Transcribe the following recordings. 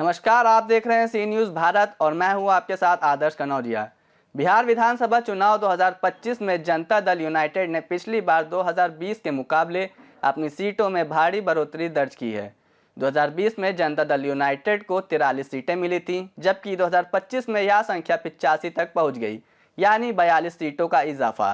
नमस्कार, आप देख रहे हैं सी न्यूज़ भारत और मैं हूं आपके साथ आदर्श कनौजिया। बिहार विधानसभा चुनाव 2025 में जनता दल यूनाइटेड ने पिछली बार 2020 के मुकाबले अपनी सीटों में भारी बढ़ोतरी दर्ज की है। 2020 में जनता दल यूनाइटेड को 43 सीटें मिली थीं, जबकि 2025 में यह संख्या 85 तक पहुंच गई, यानी 42 सीटों का इजाफा।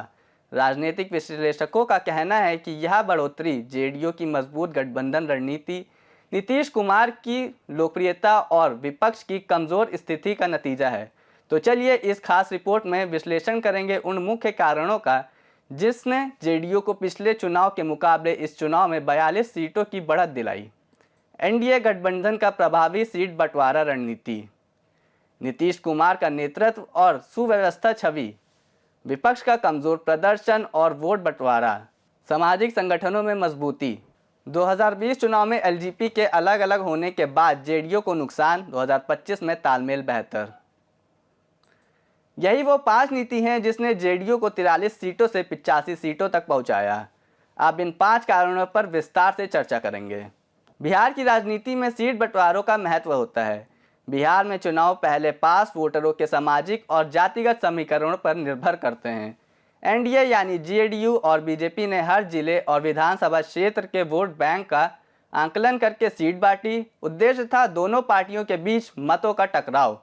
राजनीतिक विश्लेषकों का कहना है कि यह बढ़ोतरी जेडीयू की मजबूत गठबंधन रणनीति, नीतीश कुमार की लोकप्रियता और विपक्ष की कमजोर स्थिति का नतीजा है। तो चलिए इस खास रिपोर्ट में विश्लेषण करेंगे उन मुख्य कारणों का जिसने जेडीयू को पिछले चुनाव के मुकाबले इस चुनाव में 42 सीटों की बढ़त दिलाई। एनडीए गठबंधन का प्रभावी सीट बंटवारा रणनीति, नीतीश कुमार का नेतृत्व और सुव्यवस्था छवि, विपक्ष का कमजोर प्रदर्शन और वोट बंटवारा, सामाजिक संगठनों में मजबूती। 2020 चुनाव में एलजेपी के अलग अलग होने के बाद जेडीयू को नुकसान, 2025 में तालमेल बेहतर। यही वो 5 नीति हैं जिसने जेडीयू को 43 सीटों से 85 सीटों तक पहुंचाया। अब इन 5 कारणों पर विस्तार से चर्चा करेंगे। बिहार की राजनीति में सीट बंटवारों का महत्व होता है। बिहार में चुनाव पहले पास वोटरों के सामाजिक और जातिगत समीकरणों पर निर्भर करते हैं। एनडीए यानी जेडीयू और बीजेपी ने हर जिले और विधानसभा क्षेत्र के वोट बैंक का आंकलन करके सीट बांटी। उद्देश्य था दोनों पार्टियों के बीच मतों का टकराव।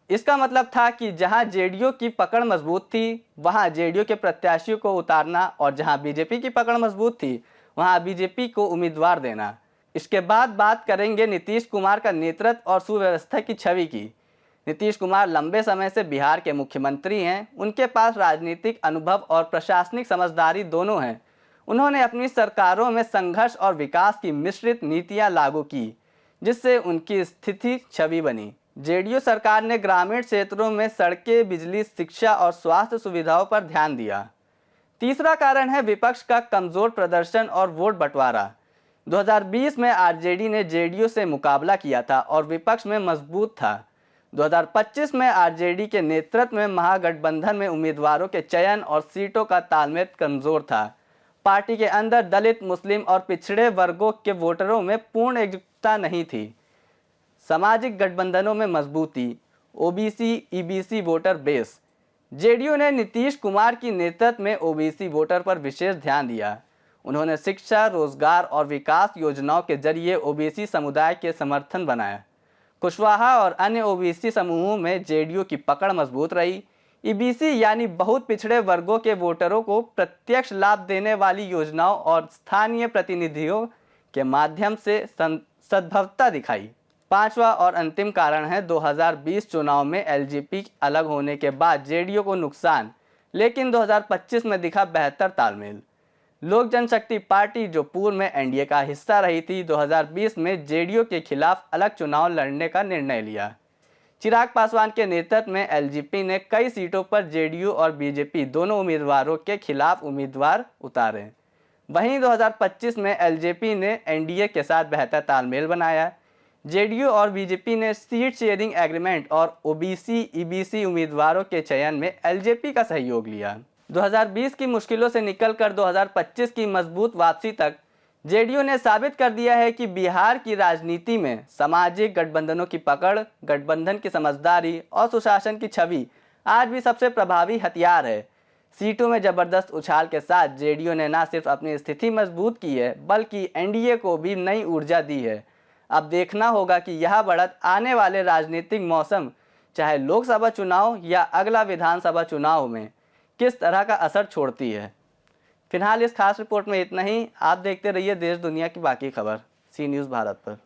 इसका मतलब था कि जहां जेडीयू की पकड़ मजबूत थी वहां जेडीयू के प्रत्याशियों को उतारना और जहां बीजेपी की पकड़ मजबूत थी वहां बीजेपी को उम्मीदवार देना। इसके बाद बात करेंगे नीतीश कुमार का नेतृत्व और सुव्यवस्था की छवि की। नीतीश कुमार लंबे समय से बिहार के मुख्यमंत्री हैं। उनके पास राजनीतिक अनुभव और प्रशासनिक समझदारी दोनों हैं। उन्होंने अपनी सरकारों में संघर्ष और विकास की मिश्रित नीतियां लागू की, जिससे उनकी स्थिति छवि बनी। जेडीयू सरकार ने ग्रामीण क्षेत्रों में सड़कें, बिजली, शिक्षा और स्वास्थ्य सुविधाओं पर ध्यान दिया। तीसरा कारण है विपक्ष का कमजोर प्रदर्शन और वोट बंटवारा। 2020 में आरजेडी ने जेडीयू से मुकाबला किया था और विपक्ष में मजबूत था। 2025 में आरजेडी के नेतृत्व में महागठबंधन में उम्मीदवारों के चयन और सीटों का तालमेल कमजोर था। पार्टी के अंदर दलित, मुस्लिम और पिछड़े वर्गों के वोटरों में पूर्ण एकजुटता नहीं थी। सामाजिक गठबंधनों में मजबूती, OBC EBC voter base. JDU ने नीतीश कुमार की नेतृत्व में ओबीसी वोटर पर विशेष ध्यान दिया। उन्होंने शिक्षा, रोजगार और विकास योजनाओं के जरिए ओबीसी समुदाय के समर्थन बनाया। कुशवाहा और अन्य ओबीसी समूहों में जेडीयू की पकड़ मजबूत रही। ईबीसी यानी बहुत पिछड़े वर्गों के वोटरों को प्रत्यक्ष लाभ देने वाली योजनाओं और स्थानीय प्रतिनिधियों के माध्यम से सद्भावना दिखाई। पांचवा और अंतिम कारण है 2020 चुनाव में एलजेपी अलग होने के बाद जेडीयू को नुकसान, लेकिन 2025 में दिखा बेहतर तालमेल। लोक जनशक्ति पार्टी, जो पूर्व में एनडीए का हिस्सा रही थी, 2020 में जेडीयू के खिलाफ अलग चुनाव लड़ने का निर्णय लिया। चिराग पासवान के नेतृत्व में एलजेपी ने कई सीटों पर जेडीयू और बीजेपी दोनों उम्मीदवारों के खिलाफ उम्मीदवार उतारे। वहीं 2025 में एलजेपी ने एनडीए के साथ बेहतर तालमेल बनाया। जेडीयू और बीजेपी ने सीट शेयरिंग एग्रीमेंट और ओबीसी ईबीसी उम्मीदवारों के चयन में एलजेपी का सहयोग लिया। 2020 की मुश्किलों से निकलकर 2025 की मजबूत वापसी तक जेडीयू ने साबित कर दिया है कि बिहार की राजनीति में सामाजिक गठबंधनों की पकड़, गठबंधन की समझदारी और सुशासन की छवि आज भी सबसे प्रभावी हथियार है। सीटों में जबरदस्त उछाल के साथ जेडीयू ने न सिर्फ अपनी स्थिति मजबूत की है, बल्कि एनडीए को भी नई ऊर्जा दी है। अब देखना होगा कि यह बढ़त आने वाले राजनीतिक मौसम, चाहे लोकसभा चुनाव या अगला विधानसभा चुनाव में, किस तरह का असर छोड़ती है। फिलहाल इस खास रिपोर्ट में इतना ही। आप देखते रहिए देश दुनिया की बाकी खबर सी न्यूज़ भारत पर।